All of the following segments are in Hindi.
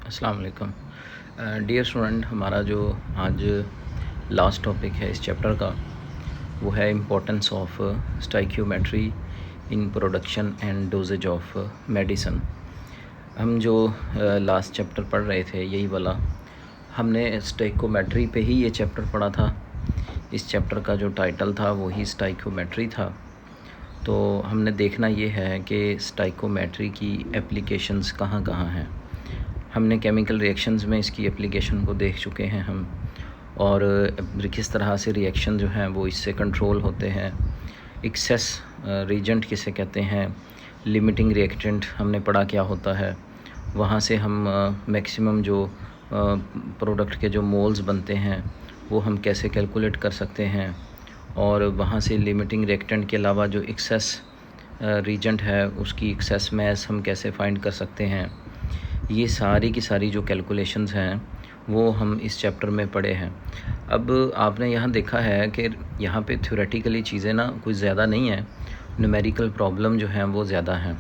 अस्सलाम वालेकुम। डियर स्टूडेंट, हमारा जो आज लास्ट टॉपिक है इस चैप्टर का वो है importance of stoichiometry in production and doses of medicine. हम जो लास्ट चैप्टर पढ़ रहे थे यही वाला, हमने स्टाइक्योमेट्री पे ही ये चैप्टर पढ़ा था। इस चैप्टर का जो टाइटल था वही स्टाइक्योमेट्री था। तो हमने देखना ये है कि स्टाइक्योमेट्री की एप्लीकेशंस कहाँ कहाँ हैं। हमने केमिकल रिएक्शंस में इसकी एप्लीकेशन को देख चुके हैं हम, और किस तरह से रिएक्शन जो हैं वो इससे कंट्रोल होते हैं। एक्सेस रीजेंट किसे कहते हैं, लिमिटिंग रिएक्टेंट हमने पढ़ा क्या होता है। वहाँ से हम मैक्सिमम जो प्रोडक्ट के जो मोल्स बनते हैं वो हम कैसे कैलकुलेट कर सकते हैं, और वहाँ से लिमिटिंग रिएक्टेंट के अलावा जो एक्सेस रीजेंट है उसकी एक्सेस मैस हम कैसे फाइंड कर सकते हैं। ये सारी की सारी जो कैलकुलेशंस हैं वो हम इस चैप्टर में पढ़े हैं। अब आपने यहाँ देखा है कि यहाँ पे थ्योरेटिकली चीज़ें ना कुछ ज़्यादा नहीं है, न्यूमेरिकल प्रॉब्लम जो हैं वो ज़्यादा हैं।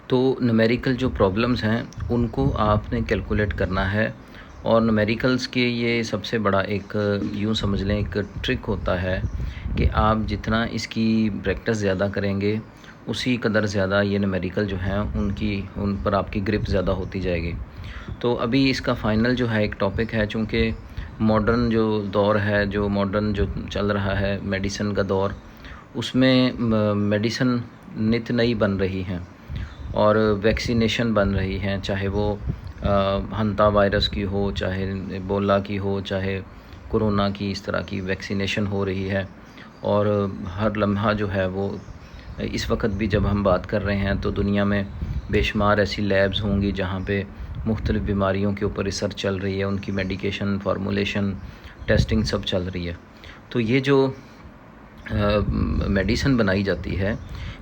तो न्यूमेरिकल जो प्रॉब्लम्स हैं उनको आपने कैलकुलेट करना है, और न्यूमेरिकल्स के ये सबसे बड़ा एक यूँ समझ लें एक ट्रिक होता है कि आप जितना इसकी प्रैक्टिस ज़्यादा करेंगे उसी कदर ज़्यादा ये न्यूमेरिकल जो हैं उन पर आपकी ग्रिप ज़्यादा होती जाएगी। तो अभी इसका फ़ाइनल जो है एक टॉपिक है, चूँकि मॉडर्न जो दौर है, जो मॉडर्न जो चल रहा है मेडिसिन का दौर, उसमें मेडिसिन नित नई बन रही हैं और वैक्सीनेशन बन रही हैं, चाहे वो हंता वायरस की हो, चाहे एबोला की हो, चाहे कोरोना की, इस तरह की वैक्सीनेशन हो रही है। और हर लम्हा जो है वो इस वक्त भी जब हम बात कर रहे हैं तो दुनिया में बेशुमार ऐसी लैब्स होंगी जहाँ पे मुख्तलिफ़ बीमारियों के ऊपर रिसर्च चल रही है, उनकी मेडिकेशन फार्मूलेशन टेस्टिंग सब चल रही है। तो ये जो मेडिसिन बनाई जाती है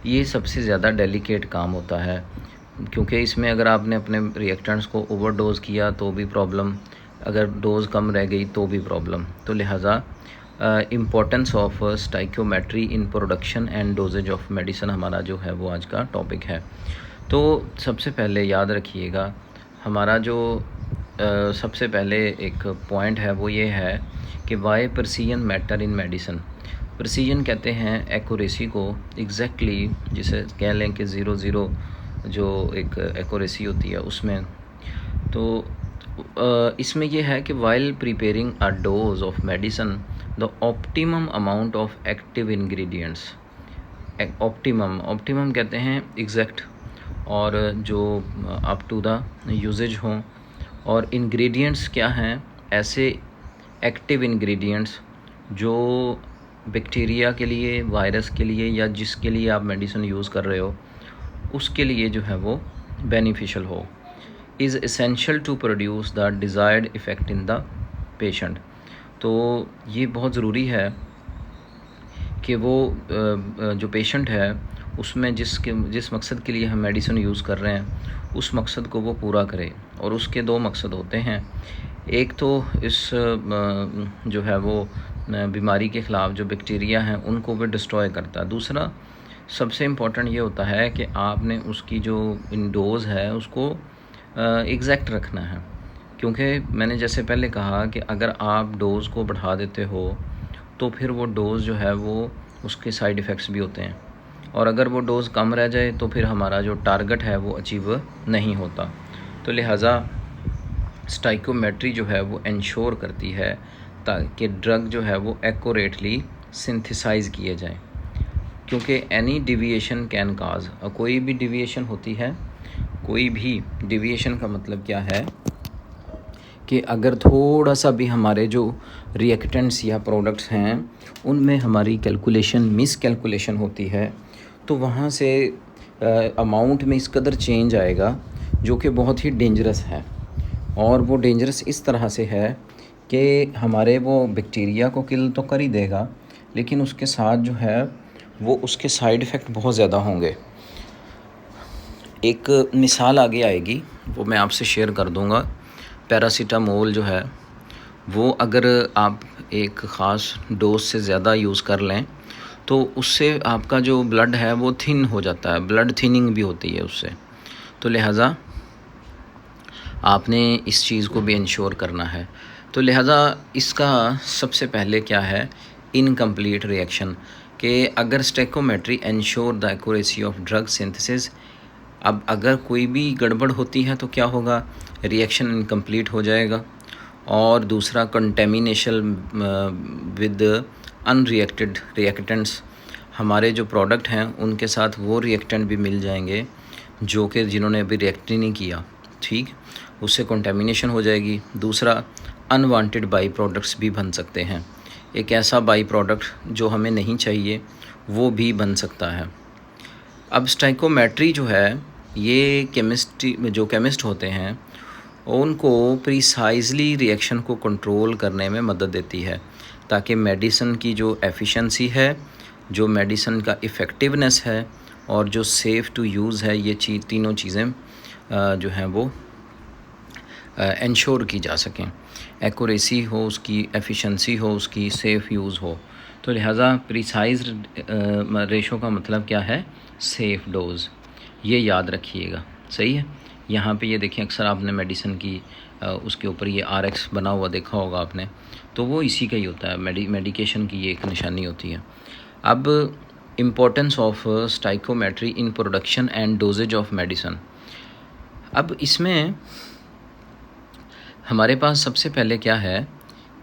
ये सबसे ज़्यादा डेलिकेट काम होता है, क्योंकि इसमें अगर आपने अपने रिएक्टेंट्स को ओवरडोज़ किया तो भी प्रॉब्लम, अगर डोज़ कम रह गई तो भी प्रॉब्लम। तो लिहाजा importance of stoichiometry in production and doses of medicine हमारा जो है वो आज का टॉपिक है। तो सबसे पहले याद रखिएगा, हमारा जो सबसे पहले एक पॉइंट है वो ये है कि why precision matter in medicine. Precision कहते हैं एक्यूरेसी को, एग्जैक्टली जिसे कह लें कि 00 जो एक एक्यूरेसी होती है उसमें। तो इसमें यह है कि while preparing a dose of medicine the optimum amount of active ingredients. Optimum कहते हैं एग्जैक्ट, और जो अप टू द यूजेज हों। और इंग्रेडिएंट्स क्या हैं, ऐसे एक्टिव इंग्रेडिएंट्स जो बैक्टीरिया के लिए, वायरस के लिए, या जिसके लिए आप मेडिसिन यूज़ कर रहे हो उसके लिए जो है वो बेनिफिशियल हो, is essential to produce the desired effect in the patient. तो ये बहुत ज़रूरी है कि वो जो पेशेंट है उसमें जिस मकसद के लिए हम मेडिसिन यूज़ कर रहे हैं उस मकसद को वो पूरा करे। और उसके दो मकसद होते हैं, एक तो इस जो है वो बीमारी के ख़िलाफ़ जो बैक्टीरिया हैं उनको भी डिस्ट्रॉय करता है। दूसरा सबसे इम्पॉर्टेंट ये होता है कि आपने उसकी जो डोज़ है उसको एग्जैक्ट रखना है, क्योंकि मैंने जैसे पहले कहा कि अगर आप डोज़ को बढ़ा देते हो तो फिर वो डोज़ जो है वो उसके साइड इफ़ेक्ट्स भी होते हैं, और अगर वो डोज़ कम रह जाए तो फिर हमारा जो टारगेट है वो अचीव नहीं होता। तो लिहाजा स्टाइक्योमेट्री जो है वो इंश्योर करती है ताकि ड्रग जो है वो एक्यूरेटली सिंथेसाइज़ किए जाएं, क्योंकि एनी डिविएशन कैन काज, कोई भी डिविएशन होती है, कोई भी डिविएशन का मतलब क्या है कि अगर थोड़ा सा भी हमारे जो रिएक्टेंट्स या प्रोडक्ट्स हैं उनमें हमारी कैलकुलेशन मिस कैलकुलेशन होती है तो वहाँ से अमाउंट में इस कदर चेंज आएगा जो कि बहुत ही डेंजरस है। और वो डेंजरस इस तरह से है कि हमारे वो बैक्टीरिया को किल तो कर ही देगा, लेकिन उसके साथ जो है वो उसके साइड इफ़ेक्ट बहुत ज़्यादा होंगे। एक मिसाल आगे आएगी वो मैं आपसे शेयर कर दूंगा। पैरासीटामोल जो है वो अगर आप एक ख़ास डोज से ज़्यादा यूज़ कर लें तो उससे आपका जो ब्लड है वो थिन हो जाता है, ब्लड थिनिंग भी होती है उससे। तो लिहाजा आपने इस चीज़ को भी इंश्योर करना है। तो लिहाजा इसका सबसे पहले क्या है, इनकम्प्लीट रिएक्शन, कि अगर stoichiometry ensure the accuracy of drug synthesis, अब अगर कोई भी गड़बड़ होती है तो क्या होगा, रिएक्शन इनकम्प्लीट हो जाएगा। और दूसरा, कंटेमिनेशन विद अनरिएक्टेड रिएक्टेंट्स, हमारे जो प्रोडक्ट हैं उनके साथ वो रिएक्टेंट भी मिल जाएंगे जो कि जिन्होंने अभी रिएक्ट ही नहीं किया, ठीक, उससे कंटेमिनेशन हो जाएगी। दूसरा, अनवांटेड बाई प्रोडक्ट्स भी बन सकते हैं, एक ऐसा बाई प्रोडक्ट जो हमें नहीं चाहिए वो भी बन सकता है। अब स्टाइकोमेट्री जो है ये केमिस्ट्री में जो केमिस्ट होते हैं उनको प्रिसाइजली रिएक्शन को कंट्रोल करने में मदद देती है, ताकि मेडिसिन की जो एफिशिएंसी है, जो मेडिसिन का इफ़ेक्टिवनेस है और जो सेफ़ टू यूज़ है, ये तीनों चीज़ें जो हैं वो इंश्योर की जा सकें, एक्यूरेसी हो उसकी, एफिशिएंसी हो उसकी, सेफ़ यूज़ हो। तो लिहाजा प्रिसाइज रेशो का मतलब क्या है, सेफ़ डोज़, ये याद रखिएगा, सही है। यहाँ पे ये देखें, अक्सर आपने मेडिसिन की उसके ऊपर ये RX बना हुआ देखा होगा आपने, तो वो इसी का ही होता है, मेडिकेशन की ये एक निशानी होती है। अब importance of stoichiometry in production and doses of medicine, अब इसमें हमारे पास सबसे पहले क्या है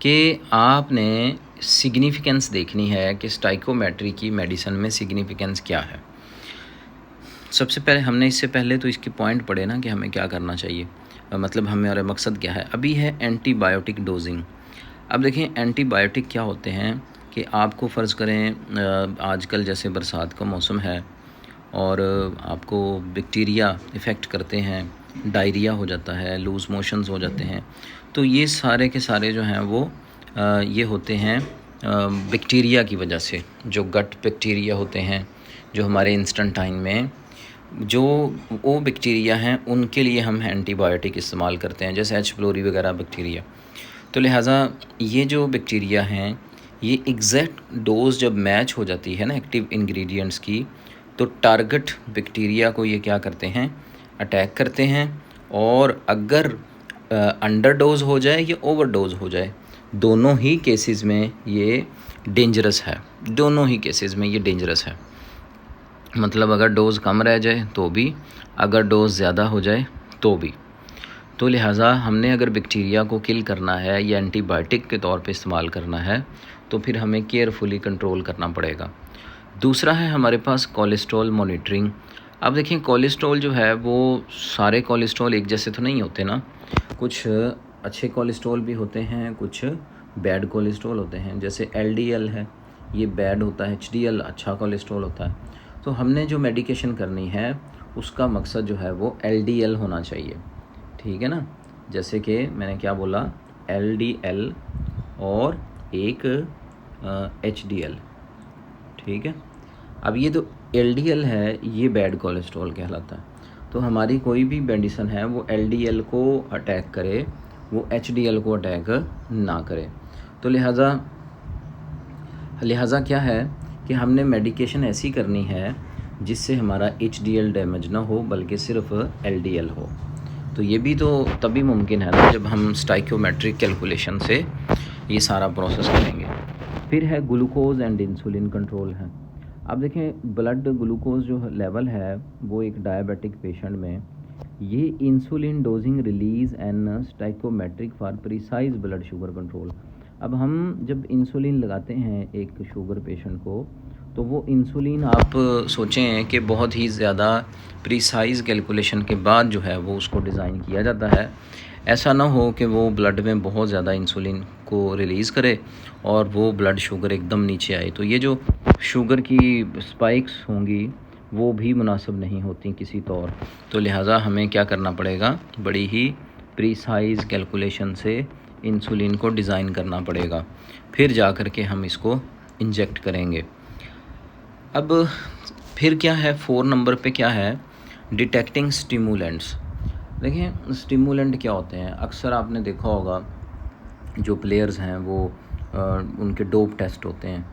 कि आपने सिग्निफिकेंस देखनी है कि स्टाइकोमेट्री की मेडिसिन में सिग्निफिकेंस क्या है। सबसे पहले हमने इससे पहले तो इसके पॉइंट पढ़े ना कि हमें क्या करना चाहिए, मतलब हमारा मकसद क्या है। अभी है एंटीबायोटिक डोजिंग। अब देखें एंटीबायोटिक क्या होते हैं कि आपको फ़र्ज़ करें आजकल जैसे बरसात का मौसम है और आपको बैक्टीरिया इफ़ेक्ट करते हैं, डायरिया हो जाता है, लूज़ मोशंस हो जाते हैं, तो ये सारे के सारे जो हैं वो ये होते हैं बैक्टीरिया की वजह से, जो गट बैक्टीरिया होते हैं, जो हमारे इंस्टेंटाइन में जो वो बैक्टीरिया हैं उनके लिए हम एंटीबायोटिक इस्तेमाल करते हैं, जैसे H. pylori वगैरह बैक्टीरिया। तो लिहाजा ये जो बैक्टीरिया हैं, ये एग्जैक्ट डोज जब मैच हो जाती है ना एक्टिव इंग्रेडिएंट्स की, तो टारगेट बैक्टीरिया को ये क्या करते हैं, अटैक करते हैं। और अगर अंडर डोज हो जाए या ओवर डोज हो जाए, दोनों ही केसेस में ये डेंजरस है, दोनों ही केसेस में ये डेंजरस है। मतलब अगर डोज़ कम रह जाए तो भी, अगर डोज़ ज़्यादा हो जाए तो भी। तो लिहाजा हमने अगर बैक्टीरिया को किल करना है या एंटीबायोटिक के तौर पे इस्तेमाल करना है तो फिर हमें केयरफुली कंट्रोल करना पड़ेगा। दूसरा है हमारे पास कोलेस्ट्रॉल मॉनिटरिंग। अब देखिए कोलेस्ट्रॉल जो है वो सारे कोलेस्ट्रॉल एक जैसे तो नहीं होते ना, कुछ अच्छे कोलेस्ट्रॉल भी होते हैं, कुछ बैड कोलेस्ट्रॉल होते हैं। जैसे LDL है, ये बैड होता है, HDL अच्छा कोलेस्ट्रॉल होता है। तो हमने जो मेडिकेशन करनी है उसका मकसद जो है वो LDL होना चाहिए, ठीक है ना। जैसे कि मैंने क्या बोला, LDL और एक HDL, ठीक है। अब ये तो LDL है, ये बैड कोलेस्ट्रॉल कहलाता है। तो हमारी कोई भी मेडिसिन है वो LDL को अटैक करे, वो HDL को अटैक ना करे। तो लिहाजा क्या है कि हमने मेडिकेशन ऐसी करनी है जिससे हमारा HDL डैमेज ना हो, बल्कि सिर्फ LDL हो। तो ये भी तो तभी मुमकिन है ना जब हम स्टाइकोमेट्रिक कैलकुलेशन से ये सारा प्रोसेस करेंगे। फिर है ग्लूकोज एंड इंसुलिन कंट्रोल है। अब देखें ब्लड ग्लूकोज जो लेवल है वो एक डायबिटिक पेशेंट में, ये insulin dosing release and stoichiometric for precise blood sugar control. अब हम जब इंसुलिन लगाते हैं एक शुगर पेशेंट को, तो वो इंसुलिन आप सोचें कि बहुत ही ज़्यादा प्रिसाइज कैलकुलेशन के बाद जो है वो उसको डिज़ाइन किया जाता है। ऐसा ना हो कि वो ब्लड में बहुत ज़्यादा इंसुलिन को रिलीज़ करे और वो ब्लड शुगर एकदम नीचे आए, तो ये जो शुगर की स्पाइक्स होंगी वो भी मुनासिब नहीं होती किसी तौर। तो लिहाजा हमें क्या करना पड़ेगा, बड़ी ही प्रिसाइज कैलकुलेशन से इंसुलिन को डिज़ाइन करना पड़ेगा, फिर जा कर के हम इसको इंजेक्ट करेंगे। अब फिर क्या है, 4 नंबर पे क्या है, डिटेक्टिंग स्टिमुलेंट्स। देखिए स्टिमुलेंट क्या होते हैं, अक्सर आपने देखा होगा जो प्लेयर्स हैं वो उनके डोप टेस्ट होते हैं,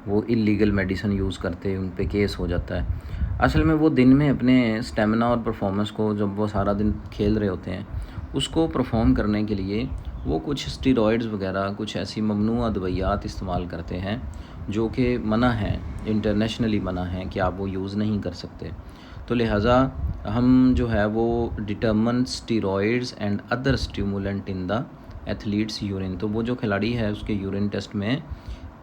वो इलीगल मेडिसिन यूज़ करते हैं, उन पे केस हो जाता है। असल में वो दिन में अपने स्टेमिना और परफॉर्मेंस को, जब वो सारा दिन खेल रहे होते हैं, उसको परफॉर्म करने के लिए वो कुछ स्टेरॉइड्स वगैरह, कुछ ऐसी ममनूआ दवाइयात इस्तेमाल करते हैं जो कि मना है, इंटरनेशनली मना है कि आप वो यूज़ नहीं कर सकते। तो लिहाजा हम जो है वो determine steroids and other stimulant in the athletes urine, तो वो जो खिलाड़ी है उसके यूरिन टेस्ट में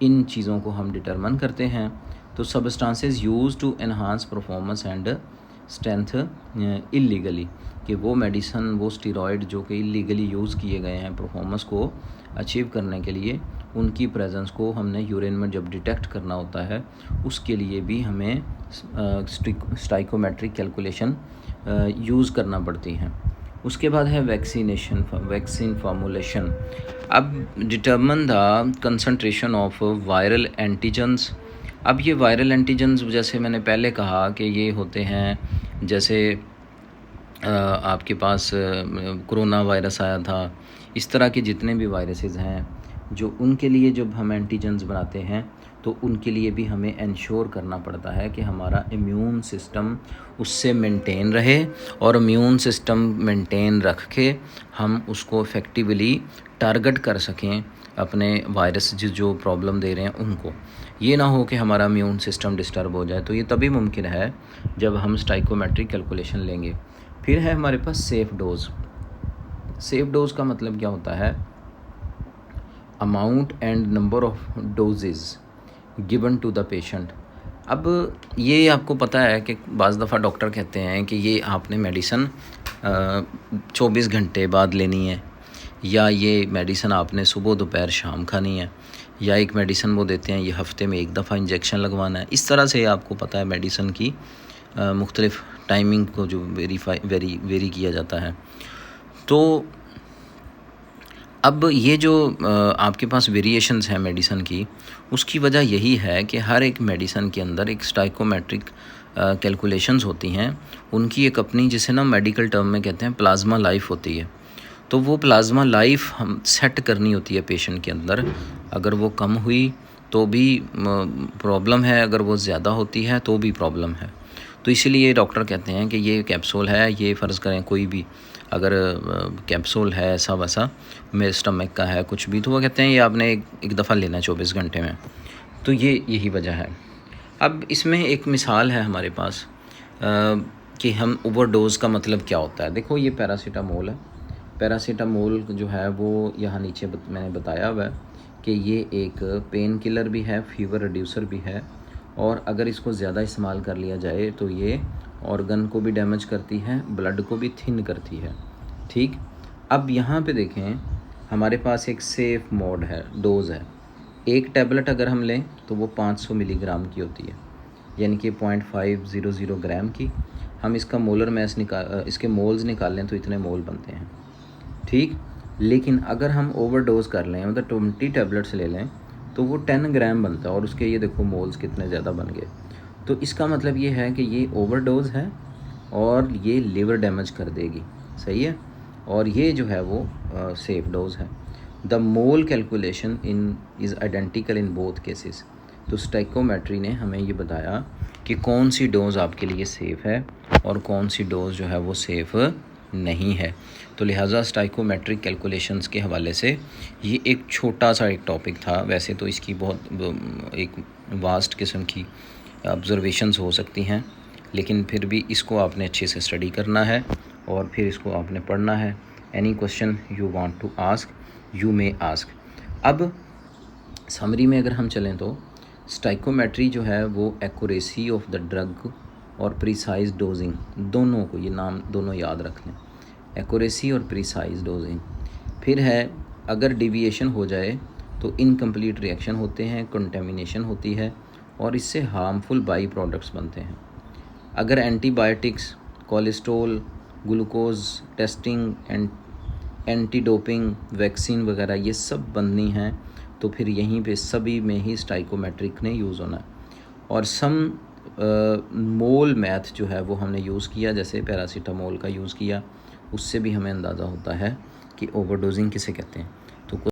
इन चीज़ों को हम डिटर्मन करते हैं। तो substances use to enhance performance and strength illegally, कि वो मेडिसन, वो स्टेरॉइड जो कि इलीगली यूज़ किए गए हैं परफॉर्मेंस को अचीव करने के लिए, उनकी प्रेजेंस को हमने यूरिन में जब डिटेक्ट करना होता है उसके लिए भी हमें स्टाइकोमेट्रिक कैलकुलेशन यूज़ करना पड़ती हैं। उसके बाद है वैक्सीन फार्मूलेशन। अब determine the concentration of viral antigens. अब ये वायरल एंटीजन्स जैसे मैंने पहले कहा कि ये होते हैं, जैसे आपके पास कोरोना वायरस आया था, इस तरह के जितने भी वायरसेस हैं जो उनके लिए जब हम एंटीजन्स बनाते हैं तो उनके लिए भी हमें इंश्योर करना पड़ता है कि हमारा इम्यून सिस्टम उससे मेंटेन रहे, और इम्यून सिस्टम मेंटेन रख के हम उसको इफ़ेक्टिवली टारगेट कर सकें अपने वायरस जो प्रॉब्लम दे रहे हैं उनको। ये ना हो कि हमारा इम्यून सिस्टम डिस्टर्ब हो जाए। तो ये तभी मुमकिन है जब हम स्टाइकोमेट्रिक कैलकुलेशन लेंगे। फिर है हमारे पास सेफ़ डोज़। सेफ़ डोज़ का मतलब क्या होता है? Amount and number of doses given to the patient. अब ये आपको पता है कि बाज़ दफ़ा डॉक्टर कहते हैं कि ये आपने मेडिसन 24 घंटे बाद लेनी है, या ये मेडिसन आपने सुबह दोपहर शाम खानी है, या एक मेडिसन वो देते हैं ये हफ़्ते में एक दफ़ा इंजेक्शन लगवाना है। इस तरह से आपको पता है मेडिसन की मुख्तलिफ़ टाइमिंग को जो वेरी किया जाता है। तो अब ये जो आपके पास वेरिएशंस हैं मेडिसन की, उसकी वजह यही है कि हर एक मेडिसन के अंदर एक स्टाइकोमेट्रिक कैलकुलेशंस होती हैं। उनकी एक अपनी, जिसे ना मेडिकल टर्म में कहते हैं प्लाज्मा लाइफ होती है। तो वो प्लाज्मा लाइफ हम सेट करनी होती है पेशेंट के अंदर। अगर वो कम हुई तो भी प्रॉब्लम है, अगर वो ज़्यादा होती है तो भी प्रॉब्लम है। तो इसीलिए डॉक्टर कहते हैं कि ये कैप्सूल है, ये फ़र्ज़ करें कोई भी अगर कैप्सूल है ऐसा वैसा मेरे स्टमक का है कुछ भी, तो वो कहते हैं ये आपने एक दफ़ा लेना है 24 घंटे में। तो ये यही वजह है। अब इसमें एक मिसाल है हमारे पास कि हम ओवरडोज़ का मतलब क्या होता है। देखो ये पैरासीटामोल है। पैरासीटामोल जो है वो यहाँ नीचे मैंने बताया हुआ है कि ये एक पेन किलर भी है, फीवर रिड्यूसर भी है, और अगर इसको ज़्यादा इस्तेमाल कर लिया जाए तो ये ऑर्गन को भी डैमेज करती है, ब्लड को भी थिन करती है। ठीक, अब यहाँ पे देखें हमारे पास एक सेफ़ मोड है, डोज़ है। एक टैबलेट अगर हम लें तो वो 500 मिलीग्राम की होती है, यानी कि 0.500 ग्राम की। हम इसका मोलर मैस इसके मोल्स निकाल लें तो इतने मोल बनते हैं। ठीक, लेकिन अगर हम ओवरडोज़ कर लें, मतलब 20 टैबलेट्स ले लें तो वो 10 ग्राम बनता है, और उसके ये देखो मोल्स कितने ज़्यादा बन गए। तो इसका मतलब ये है कि ये ओवरडोज़ है और ये लिवर डैमेज कर देगी। सही है, और ये जो है वो सेफ़ डोज़ है। The mole calculation is identical in both cases. तो स्टाइकोमेट्री ने हमें ये बताया कि कौन सी डोज़ आपके लिए सेफ़ है और कौन सी डोज़ जो है वो सेफ़ नहीं है। तो लिहाजा स्टाइकोमेट्रिक कैलकुलेशंस के हवाले से ये एक छोटा सा एक टॉपिक था। वैसे तो इसकी बहुत एक वास्ट किस्म की ऑब्ज़र्वेशंस हो सकती हैं, लेकिन फिर भी इसको आपने अच्छे से स्टडी करना है और फिर इसको आपने पढ़ना है। Any question you want to ask you may ask. अब समरी में अगर हम चलें तो स्टाइकोमेट्री जो है वो एक्यूरेसी ऑफ द ड्रग और प्रिसाइज डोजिंग, दोनों को, ये नाम दोनों याद रख लें, एक्यूरेसी और प्रिसाइज डोजिंग। फिर है अगर डिविएशन हो जाए तो इनकम्प्लीट रिएक्शन होते हैं, कंटेमिनेशन होती है और इससे हार्मफुल बाई प्रोडक्ट्स बनते हैं। अगर antibiotics, cholesterol, glucose testing, anti doping, vaccine वगैरह ये सब बननी हैं तो फिर यहीं पे सभी में ही स्टाइकोमेट्रिक ने यूज़ होना है। और सम मोल मैथ जो है वो हमने यूज़ किया, जैसे पैरासीटामोल का यूज़ किया, उससे भी हमें अंदाज़ा होता है कि ओवरडोजिंग किसे कहते हैं।